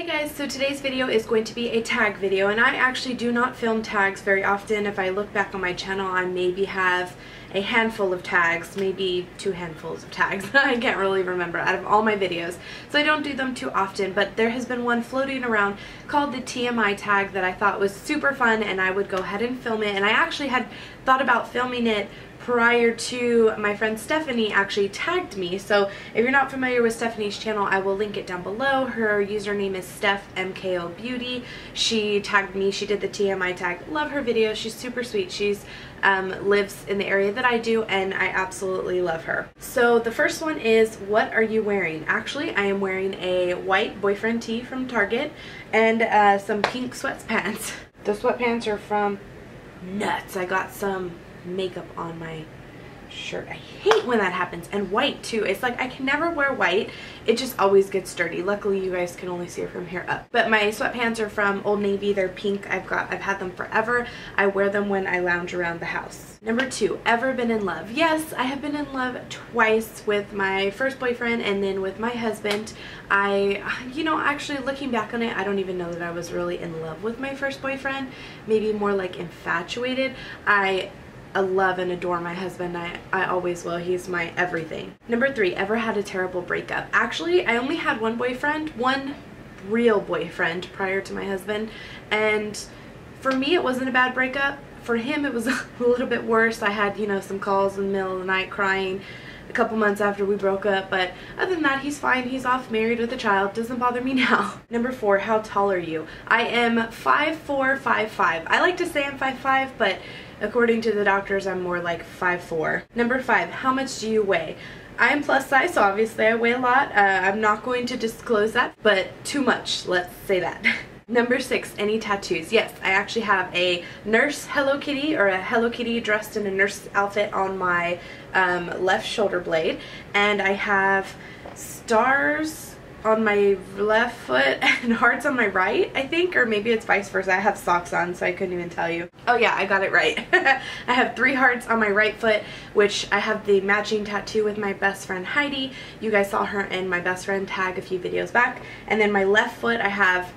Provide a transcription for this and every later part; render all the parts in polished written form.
Hey guys, so today's video is going to be a tag video, and I actually do not film tags very often. If I look back on my channel, I maybe have a handful of tags, maybe 2 handfuls of tags. I can't really remember out of all my videos, so I don't do them too often, but there has been one floating around called the TMI tag that I thought was super fun, and I would go ahead and film it. And I actually had thought about filming it prior to my friend Stephanie actually tagged me. So if you're not familiar with Stephanie's channel, I will link it down below. Her username is StephMKO Beauty. She tagged me. She did the TMI tag. Love her videos. She's super sweet. She's lives in the area that I do, and I absolutely love her. So the first one is, what are you wearing? Actually, I am wearing a white boyfriend tee from Target and some pink sweatpants. The sweatpants are from Nuts. I got some makeup on my shirt. I hate when that happens. And white too. It's like I can never wear white. It just always gets dirty. Luckily you guys can only see it from here up. But my sweatpants are from Old Navy. They're pink. I've had them forever. I wear them when I lounge around the house. Number 2, ever been in love? Yes, I have been in love twice, with my first boyfriend and then with my husband. Actually looking back on it, I don't even know that I was really in love with my first boyfriend. Maybe more like infatuated. I love and adore my husband. I always will. He's my everything. Number 3, ever had a terrible breakup? Actually, I only had one boyfriend, one real boyfriend prior to my husband, and for me it wasn't a bad breakup. For him it was a little bit worse. I had, some calls in the middle of the night crying a couple months after we broke up, but other than that, he's fine. He's off married with a child. Doesn't bother me now. Number 4, how tall are you? I am 5'4", 5'5". I like to say I'm 5'5", but according to the doctors, I'm more like 5'4". Number 5, how much do you weigh? I'm plus size, so obviously I weigh a lot. I'm not going to disclose that, but too much, let's say that. Number 6, any tattoos? Yes, I actually have a nurse Hello Kitty, or a Hello Kitty dressed in a nurse outfit on my left shoulder blade, and I have stars on my left foot and hearts on my right, I think, or maybe it's vice versa. I have socks on, so I couldn't even tell you. Oh yeah, I got it right. I have 3 hearts on my right foot, which I have the matching tattoo with my best friend Heidi. You guys saw her in my best friend tag a few videos back. And then my left foot, I have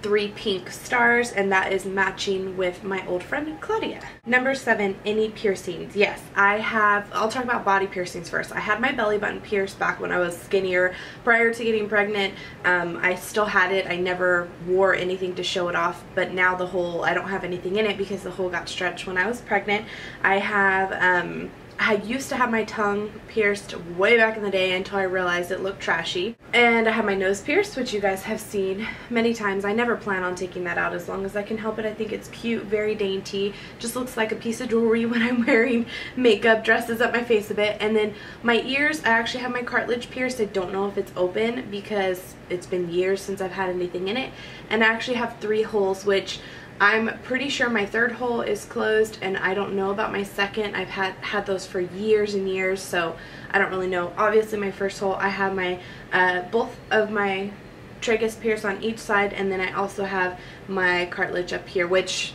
3 pink stars, and that is matching with my old friend Claudia. Number 7, any piercings? Yes, I have. I'll talk about body piercings first. I had my belly button pierced back when I was skinnier prior to getting pregnant. I still had it. I never wore anything to show it off, but now the hole, I don't have anything in it because the hole got stretched when I was pregnant. I have I used to have my tongue pierced way back in the day until I realized it looked trashy. And I have my nose pierced, which you guys have seen many times. I never plan on taking that out as long as I can help it. I think it's cute, very dainty. Just looks like a piece of jewelry when I'm wearing makeup, dresses up my face a bit. And then my ears, I actually have my cartilage pierced. I don't know if it's open because it's been years since I've had anything in it. And I actually have 3 holes, which I'm pretty sure my 3rd hole is closed, and I don't know about my 2nd. I've had those for years and years, so I don't really know. Obviously my 1st hole, I have my both of my tragus pierced on each side, and then I also have my cartilage up here, which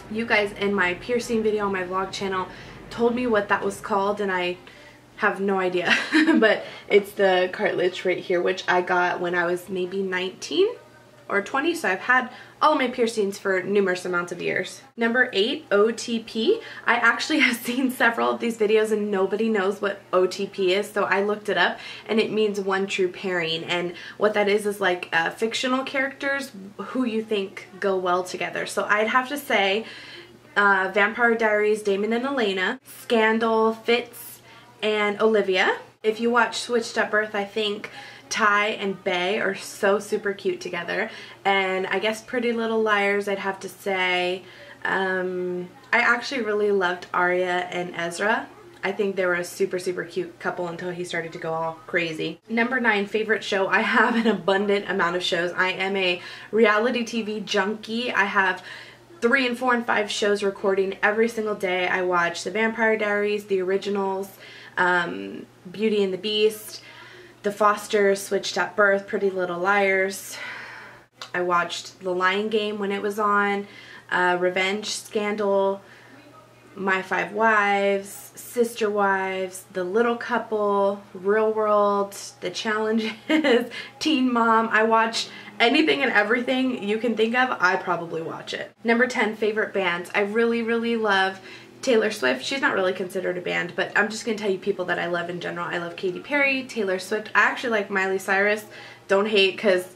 you guys in my piercing video on my vlog channel told me what that was called, and I have no idea. But it's the cartilage right here, which I got when I was maybe 19 or 20, so I've had all my piercings for numerous amounts of years. Number 8, OTP. I actually have seen several of these videos and nobody knows what OTP is, so I looked it up, and it means one true pairing. And what that is like fictional characters who you think go well together. So I'd have to say Vampire Diaries, Damon and Elena, Scandal, Fitz, and Olivia. If you watch Switched at Birth, I think Ty and Bay are so super cute together. And I guess Pretty Little Liars, I'd have to say, I actually really loved Arya and Ezra. I think they were a super cute couple until he started to go all crazy. Number 9, favorite show. I have an abundant amount of shows. I am a reality TV junkie. I have 3 and 4 and 5 shows recording every single day. I watch The Vampire Diaries, the originals, Beauty and the Beast, The Fosters, Switched at Birth, Pretty Little Liars. I watched The Lion Game when it was on, Revenge, Scandal, My 5 Wives, Sister Wives, The Little Couple, Real World, The Challenges, Teen Mom. I watch anything and everything you can think of, I probably watch it. Number 10, favorite bands. I really love Taylor Swift. She's not really considered a band, but I'm just going to tell you people that I love in general. I love Katy Perry, Taylor Swift. I actually like Miley Cyrus. Don't hate, because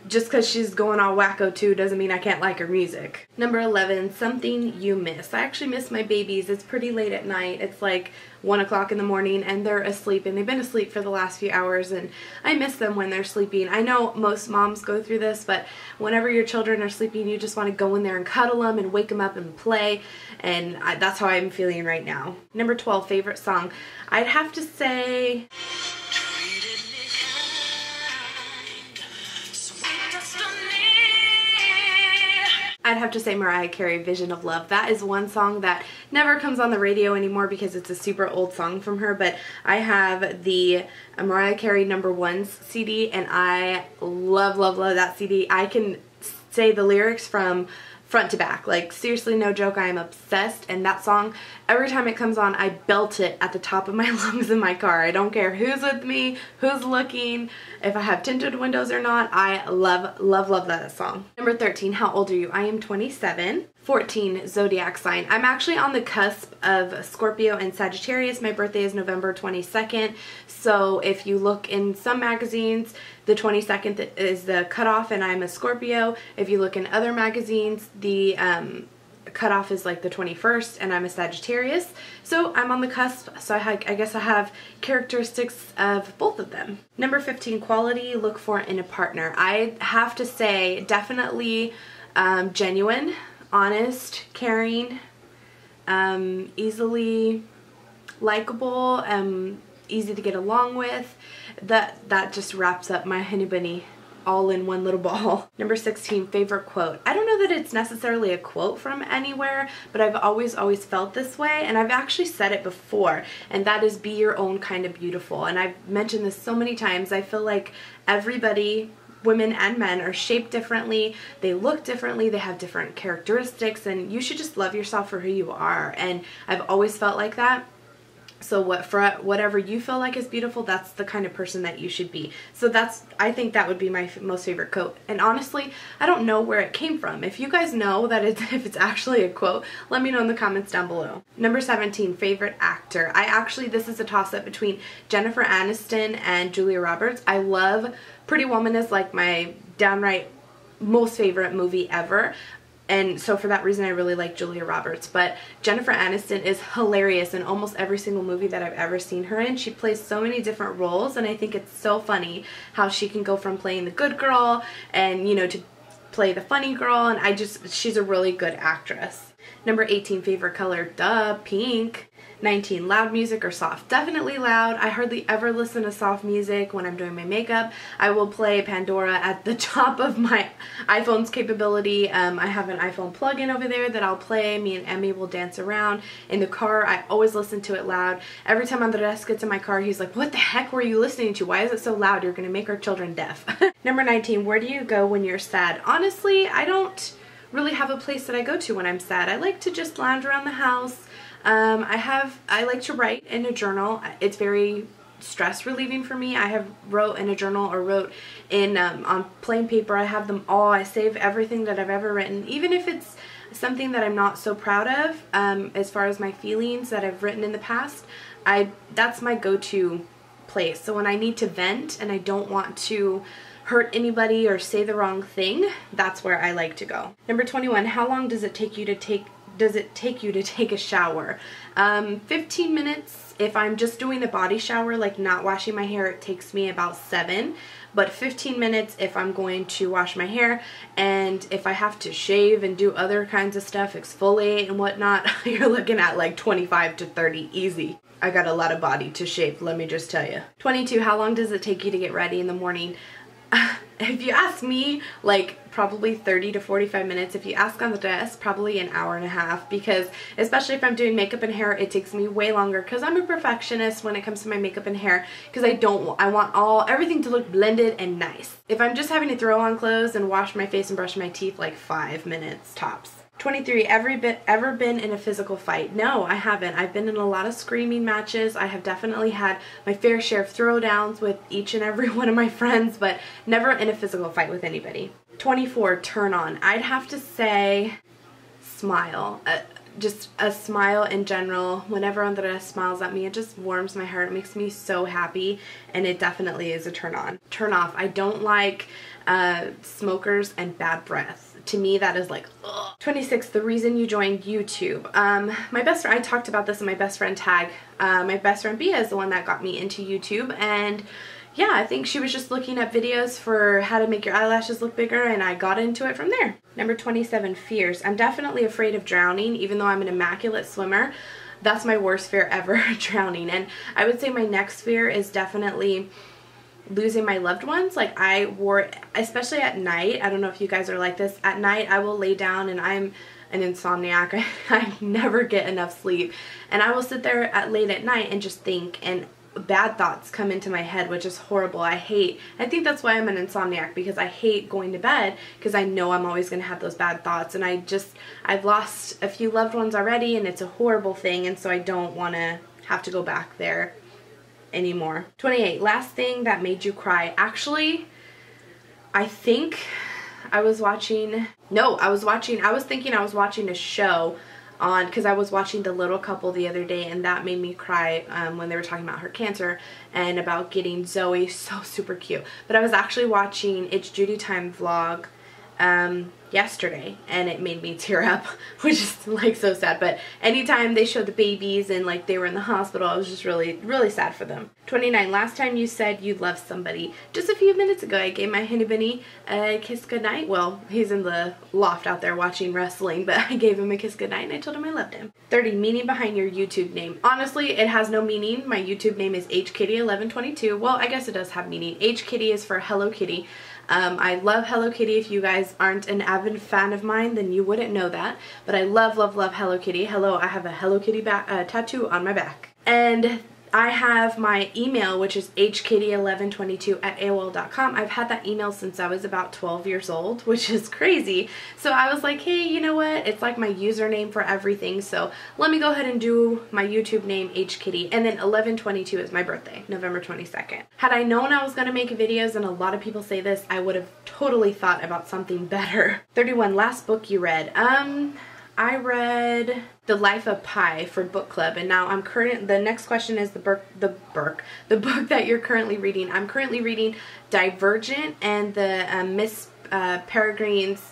just because she's going all wacko too doesn't mean I can't like her music. Number 11, something you miss. I actually miss my babies. It's pretty late at night. It's like 1 o'clock in the morning and they're asleep, and they've been asleep for the last few hours, and I miss them when they're sleeping. I know most moms go through this, but whenever your children are sleeping, you just want to go in there and cuddle them and wake them up and play, and that's how I'm feeling right now. Number 12, favorite song. I'd have to say Mariah Carey, Vision of Love. That is one song that never comes on the radio anymore because it's a super old song from her, but I have the Mariah Carey #1 CD, and I love that CD. I can say the lyrics from front to back. Like, seriously, no joke, I am obsessed, and that song, every time it comes on, I belt it at the top of my lungs in my car. I don't care who's with me, who's looking, if I have tinted windows or not. I love that song. Number 13, how old are you? I am 27. 14, zodiac sign. I'm actually on the cusp of Scorpio and Sagittarius. My birthday is November 22nd. So if you look in some magazines, the 22nd is the cutoff, and I'm a Scorpio. If you look in other magazines, the cutoff is like the 21st, and I'm a Sagittarius. So I'm on the cusp, so I guess I have characteristics of both of them. Number 15, quality look for in a partner. I have to say definitely genuine, honest, caring, easily likable, easy to get along with. That just wraps up my honey bunny all in one little ball. Number 16, favorite quote. I don't know that it's necessarily a quote from anywhere, but I've always felt this way, and I've actually said it before, and that is, be your own kind of beautiful. And I've mentioned this so many times. I feel like everybody, women and men, are shaped differently, they look differently, they have different characteristics, and you should just love yourself for who you are. And I've always felt like that. So whatever you feel like is beautiful, that's the kind of person that you should be. So I think that would be my most favorite quote. And honestly, I don't know where it came from. If you guys know that if it's actually a quote, let me know in the comments down below. Number 17, favorite actor. This is a toss-up between Jennifer Aniston and Julia Roberts. I love Pretty Woman, is like my downright most favorite movie ever. And so for that reason, I really like Julia Roberts. But Jennifer Aniston is hilarious in almost every single movie that I've ever seen her in. She plays so many different roles, and I think it's so funny how she can go from playing the good girl and, you know, to play the funny girl. And she's a really good actress. Number 18, favorite color. Duh, pink. 19, loud music or soft? Definitely loud. I hardly ever listen to soft music when I'm doing my makeup. I will play Pandora at the top of my iPhone's capability. I have an iPhone plug-in over there that I'll play. Me and Emmy will dance around. In the car, I always listen to it loud. Every time Andres gets in my car, he's like, what the heck were you listening to? Why is it so loud? You're gonna make our children deaf. Number 19, where do you go when you're sad? Honestly, I don't really have a place that I go to when I'm sad. I like to just lounge around the house. I like to write in a journal. It's very stress relieving for me. I have wrote in a journal or wrote in on plain paper. I have them all. I save everything that I've ever written, even if it's something that I'm not so proud of, as far as my feelings that I've written in the past. That's my go-to place. So when I need to vent and I don't want to hurt anybody or say the wrong thing, that's where I like to go. Number 21, how long does it take you to take a shower? 15 minutes. If I'm just doing a body shower, like not washing my hair, it takes me about 7. But 15 minutes if I'm going to wash my hair, and if I have to shave and do other kinds of stuff, exfoliate and whatnot, you're looking at like 25 to 30 easy. I got a lot of body to shave, let me just tell you. 22, how long does it take you to get ready in the morning? If you ask me, like probably 30 to 45 minutes. If you ask Andres, probably an hour and a half, because especially if I'm doing makeup and hair, it takes me way longer because I'm a perfectionist when it comes to my makeup and hair, because I want everything to look blended and nice. If I'm just having to throw on clothes and wash my face and brush my teeth, like 5 minutes tops. 23, ever been in a physical fight? No, I haven't. I've been in a lot of screaming matches. I have definitely had my fair share of throwdowns with each and every one of my friends, but never in a physical fight with anybody. 24, turn on. I'd have to say smile. Just a smile in general. Whenever Andrea smiles at me, it just warms my heart. It makes me so happy, and it definitely is a turn on. Turn off. I don't like smokers and bad breath. To me, that is like, ugh. 26, the reason you joined YouTube. My best friend, I talked about this in my best friend tag. My best friend Bia is the one that got me into YouTube, and yeah, I think she was just looking at videos for how to make your eyelashes look bigger, and I got into it from there. Number 27, fears. I'm definitely afraid of drowning, even though I'm an immaculate swimmer. That's my worst fear ever, drowning. And I would say my next fear is definitely losing my loved ones. Like, I wore, especially at night, I don't know if you guys are like this, at night I will lay down, and I'm an insomniac. I never get enough sleep, and I will sit there late at night and just think, and bad thoughts come into my head, which is horrible. I think that's why I'm an insomniac, because I hate going to bed, because I know I'm always going to have those bad thoughts, and I've lost a few loved ones already, and it's a horrible thing, and so I don't want to have to go back there anymore. 28, last thing that made you cry. Actually, I think I was thinking I was watching a show on, because I was watching The Little Couple the other day, and that made me cry when they were talking about her cancer and about getting Zoe so super cute. But I was actually watching It's Judy Time vlog yesterday, and it made me tear up, which is like so sad. But anytime they showed the babies and like they were in the hospital, I was just really sad for them. 29, last time you said you loved somebody. Just a few minutes ago, I gave my Henny Bunny a kiss goodnight. Well, he's in the loft out there watching wrestling, but I gave him a kiss goodnight and I told him I loved him. 30, meaning behind your YouTube name. Honestly, it has no meaning. My YouTube name is HKitty1122. Well, I guess it does have meaning. HKitty is for Hello Kitty. I love Hello Kitty. If you guys aren't an avid fan of mine, then you wouldn't know that. But I love Hello Kitty. Hello, I have a Hello Kitty tattoo on my back. And I have my email, which is hkitty1122@aol.com. I've had that email since I was about 12 years old, which is crazy. So I was like, hey, you know what? It's like my username for everything. So let me go ahead and do my YouTube name, HKitty. And then 1122 is my birthday, November 22nd. Had I known I was going to make videos, and a lot of people say this, I would have totally thought about something better. 31, last book you read. I read The Life of Pi for book club, and now the next question is the book that you're currently reading. I'm currently reading Divergent and the Miss Peregrine's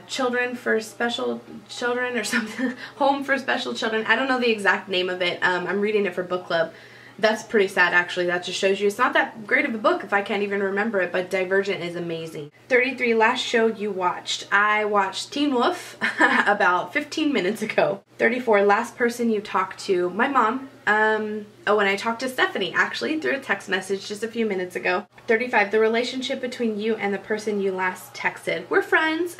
Children for Special Children or something. Home for Special Children. I don't know the exact name of it. I'm reading it for book club. That's pretty sad, actually. That just shows you it's not that great of a book if I can't even remember it, but Divergent is amazing. 33, last show you watched. I watched Teen Wolf about 15 minutes ago. 34, last person you talked to. My mom. And I talked to Stephanie, actually, through a text message just a few minutes ago. 35, the relationship between you and the person you last texted. We're friends,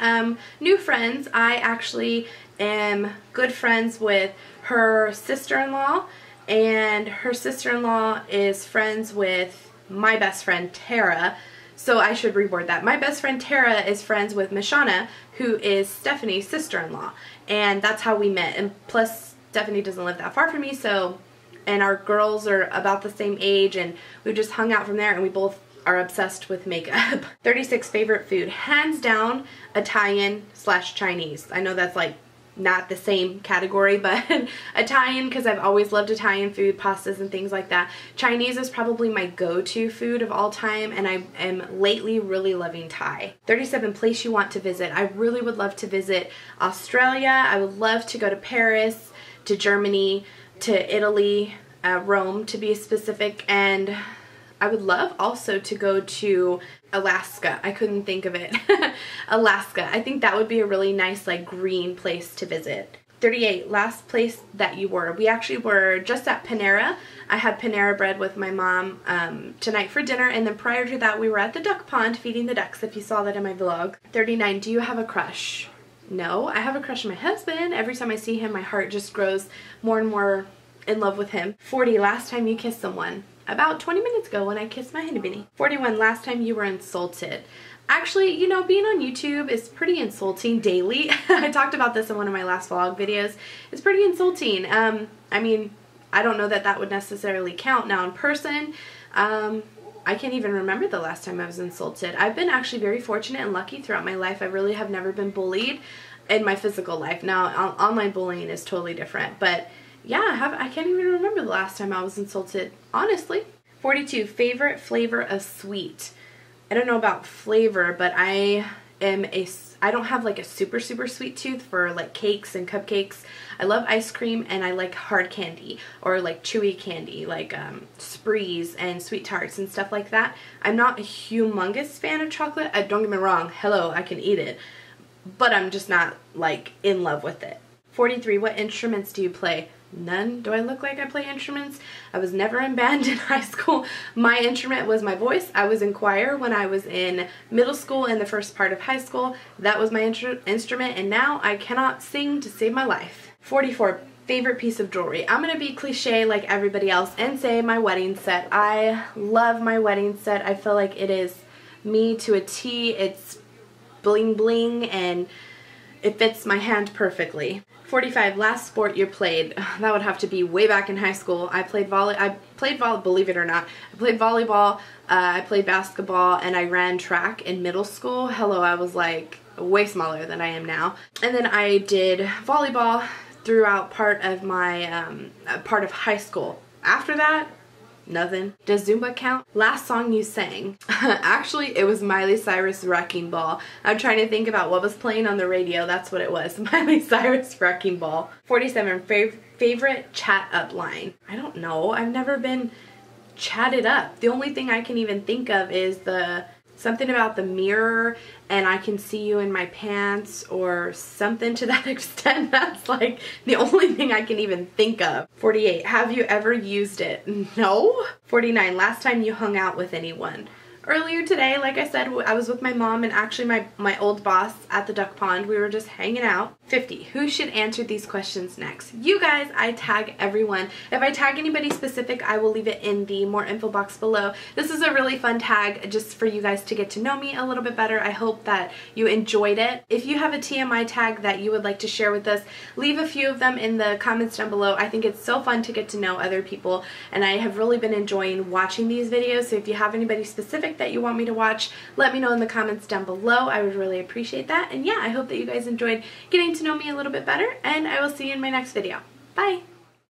new friends. I actually am good friends with her sister-in-law, and her sister-in-law is friends with my best friend Tara, so I should reword that. My best friend Tara is friends with Mishana, who is Stephanie's sister-in-law, and that's how we met. And plus, Stephanie doesn't live that far from me, so, and our girls are about the same age, and we just hung out from there, and we both are obsessed with makeup. 36, favorite food. Hands down, Italian/Chinese. I know that's like not the same category, but Italian, because I've always loved Italian food, pastas and things like that. Chinese is probably my go-to food of all time, and I am lately really loving Thai. 37, place you want to visit. I really would love to visit Australia. I would love to go to Paris, to Germany, to Italy, Rome to be specific, and I would love also to go to Alaska. I couldn't think of it. Alaska. I think that would be a really nice, like, green place to visit. 38, last place that you were. We actually were just at Panera. I had Panera bread with my mom tonight for dinner, and then prior to that we were at the duck pond feeding the ducks, if you saw that in my vlog. 39, do you have a crush? No, I have a crush on my husband. Every time I see him, my heart just grows more and more in love with him. 40, last time you kissed someone. About 20 minutes ago when I kissed my Henny Bunny. 41, last time you were insulted. Actually, you know, being on YouTube is pretty insulting daily. I talked about this in one of my last vlog videos. It's pretty insulting. I mean, I don't know that that would necessarily count. Now in person, I can't even remember the last time I was insulted. I've been actually very fortunate and lucky throughout my life. I really have never been bullied in my physical life. Now, online bullying is totally different, but yeah, I can't even remember the last time I was insulted, honestly. 42, favorite flavor of sweet. I don't know about flavor, but I don't have like a super sweet tooth for like cakes and cupcakes. I love ice cream and I like hard candy or like chewy candy like sprees and sweet tarts and stuff like that. I'm not a humongous fan of chocolate. Don't get me wrong, hello, I can eat it, but I'm just not like in love with it. 43, what instruments do you play? None. Do I look like I play instruments? I was never in band in high school. My instrument was my voice. I was in choir when I was in middle school and the first part of high school. That was my instrument, and now I cannot sing to save my life. 44, favorite piece of jewelry. I'm going to be cliche like everybody else and say my wedding set. I love my wedding set. I feel like it is me to a T. It's bling bling and it fits my hand perfectly. 45, last sport you played. That would have to be way back in high school. I played believe it or not. I played volleyball, I played basketball, and I ran track in middle school. Hello, I was like way smaller than I am now. And then I did volleyball throughout part of my, part of high school. After that, nothing. Does Zumba count? Last song you sang. Actually, it was Miley Cyrus' Wrecking Ball. I'm trying to think about what was playing on the radio. That's what it was. Miley Cyrus' Wrecking Ball. 47, favorite chat up line. I don't know. I've never been chatted up. The only thing I can even think of is something about the mirror and I can see you in my pants or something to that extent. That's like the only thing I can even think of. 48, have you ever used it? No. 49, last time you hung out with anyone. Earlier today, like I said, I was with my mom and actually my old boss at the duck pond. We were just hanging out. 50, who should answer these questions next? You guys. I tag everyone. If I tag anybody specific, I will leave it in the more info box below. This is a really fun tag just for you guys to get to know me a little bit better. I hope that you enjoyed it. If you have a TMI tag that you would like to share with us, leave a few of them in the comments down below. I think it's so fun to get to know other people and I have really been enjoying watching these videos. So if you have anybody specific that you want me to watch, let me know in the comments down below. I would really appreciate that. And yeah, I hope that you guys enjoyed getting to know me a little bit better, and I will see you in my next video. Bye!